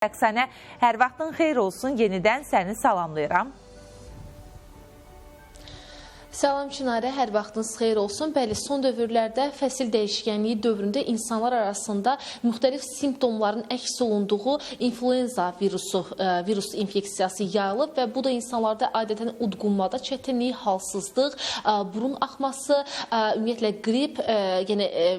Rəqsanə, hər vaxtın xeyir olsun, yenidən səni salamlayıram. Salam Çinarə, hər vaxtınız xeyir olsun. Bəli, son dövrlərdə fəsil dəyişkənliyi dövründə insanlar arasında müxtəlif simptomların əks olunduğu influenza virus infeksiyası yayılıb və bu da insanlarda adətən udqunmada çətinlik, halsızlıq, burun axması, ümumiyyətlə qrip,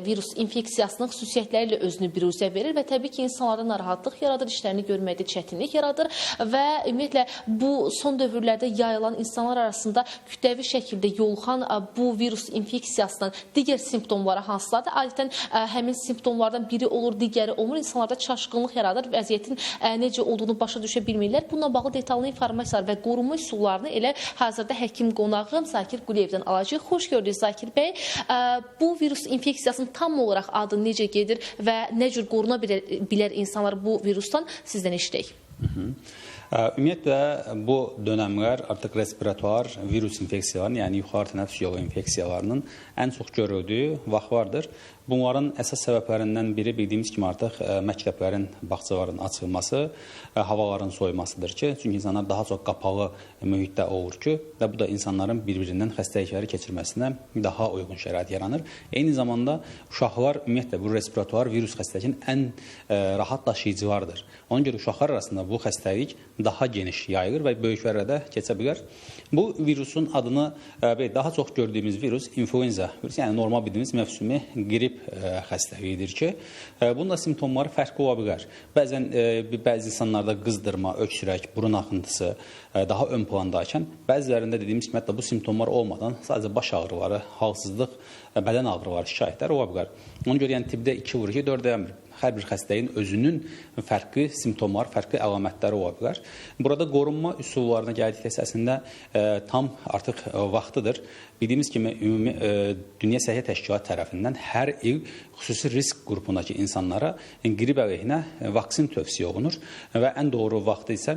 virus infeksiyasının xüsusiyyətləri ilə özünü biruzə verir və təbii ki, insanlarda narahatlıq yaradır, işlərini görməkdə çətinlik yaradır və ümumiyyətlə bu son dövrlərdə yayılan insanlar arasında kütləvi şəkildə yoluxan bu virus infeksiyasının digər simptomları hansılardır? Adətən həmin simptomlardan biri olur, digəri olmur. İnsanlarda çaşqınlıq yaradır, vəziyyətin necə olduğunu başa düşə bilmirlər. Bununla bağlı detallı informasiyalar və qorunma üsullarını elə hazırda həkim qonağım Zakir Quliyevdən alacaq. Xoş gördük Zakir bəy. Bu virus infeksiyasının tam olaraq adı necə gedir və nə cür qoruna bilər insanlar bu virusdan? Sizdən eşidək. Ümumiyyətlə, bu dönəmlər artıq respiratuar virus infeksiyalarının, yəni yuxarı tənəffüs yolu infeksiyalarının ən çox görüldüyü vaxtlardır. Bunların əsas səbəblərindən biri bildiyimiz kimi artıq məktəblərin, bağçaların açılması, havaların soyumasıdır ki, çünki insanlar daha çox qapalı mühitdə olur ki, və bu da insanların bir-birindən xəstəlikləri keçirməsinə daha uyğun şərait yaranır. Eyni zamanda uşaqlar ümumiyyətlə bu respiratuar virus xəstəliyinin ən rahat daşıyıcılardır. Ona görə uşaqlar arasında bu xəstəlik daha geniş yayılır və böyüklərə də keçə bilər. Bu virusun adını daha çox gördüyümüz virus influenza virus, yəni normal bildiyimiz mövsümi qrip xəstəliyidir ki, bunun da simptomları fərqli ola bilər. Bəzən bəzi insanlarda qızdırma, öksürək, burun axıntısı daha ön plandayken, bəzilərində dediyimiz kimi hətta bu simptomlar olmadan sadəcə baş ağrıları, halsızlıq, bədən ağrıları, şikayətlər ola bilər. Ona görə yəni tibbdə 2 vurur ki, 4 dəmir. Hər bir xəstəliyin özünün fərqli simptomlar, fərqli əlamətləri ola bilər. Burada qorunma üsullarına gəldikdə əsasında tam artıq vaxtıdır. Bildiyimiz kimi, Dünya Səhiyyə Təşkilatı tərəfindən hər il xüsusi risk qrupundakı insanlara qrip əleyhinə vaksin tövsiyə olunur və ən doğru vaxtı isə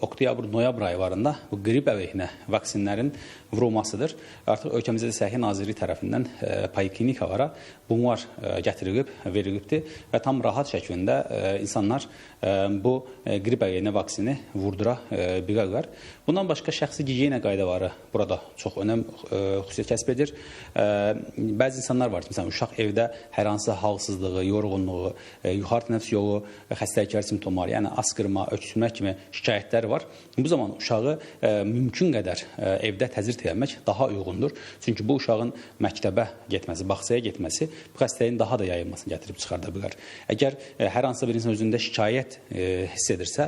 oktyabr-noyabr aylarında bu qrip əleyhinə vaksinlərin vurulmasıdır. Artıq ölkəmizdə Səhiyyə Nazirliyi tərəfindən poliklinikalara bunlar gətirilib, verilibdir və tam rahat şəklində insanlar bu qrip əleyhinə vaksini vurdura bilərlər. Bundan başqa şəxsi gigiyena qaydaları burada çox önəm xüsusiyyət kəsb edir. Bəzi insanlar var ki, məsələn, uşaq evdə hər hansı halsızlığı, yorğunluğu, yuxarı tənəffüs yolu xəstəlikləri simptomları, yəni asqırma, öksürmək kimi şikayətləri var. Bu zaman uşağı mümkün qədər evdə təzyiq eləmək daha uyğundur. Çünki bu uşağın məktəbə getməsi, bağçaya getməsi bu xəstəliyin daha da yayılmasını gətirib çıxarda bilər. Əgər hər hansı bir insan özündə şikayət hiss edirsə,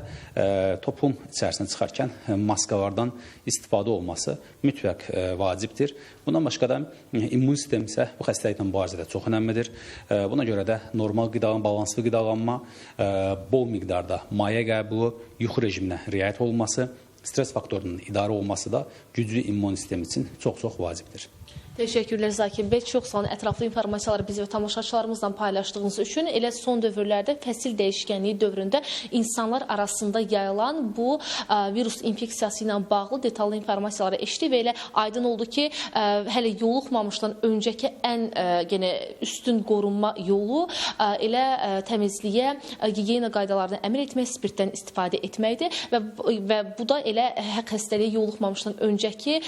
toplum içərisində çıxarkən maskalardan istifadə olması mütləq vacibdir. Bundan başqa da immun sistem isə bu xəstəliklə mübarizədə çox önəmlidir. Buna görə də normal qidalanma, balanslı qidalanma, bol miqdarda maye qəbulu, yuxu rejiminə riayət olunması, stres faktorunun idarə olunması da güclü immun sistem üçün çox-çox vacibdir. Təşəkkürlər Zakir bəy. Çox sağ olun. Ətraflı informasiyaları biz və tamaşaçılarımızla paylaşdığınız üçün elə son dövrlərdə fəsil dəyişkənliyi dövründə insanlar arasında yayılan bu virus infeksiyası ilə bağlı detallı informasiyaları eşitdik və elə aydın oldu ki, hələ yoluxmamışdan öncəki ən üstün qorunma yolu elə təmizliyə, gigiyena qaydalarına əməl etmək, spirtdən istifadə etməkdir və bu da elə xəstəliyə yoluxmamışdan öncəki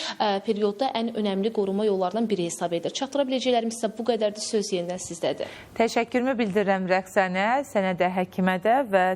periodda ən önəmli qorunma yollarından biri hesab edir. Çatdıra biləcəklərimiz isə bu qədərdir. Söz yenidən sizdədir. Təşəkkürümü bildirirəm Rəqsanə, sənə də, həkimə də və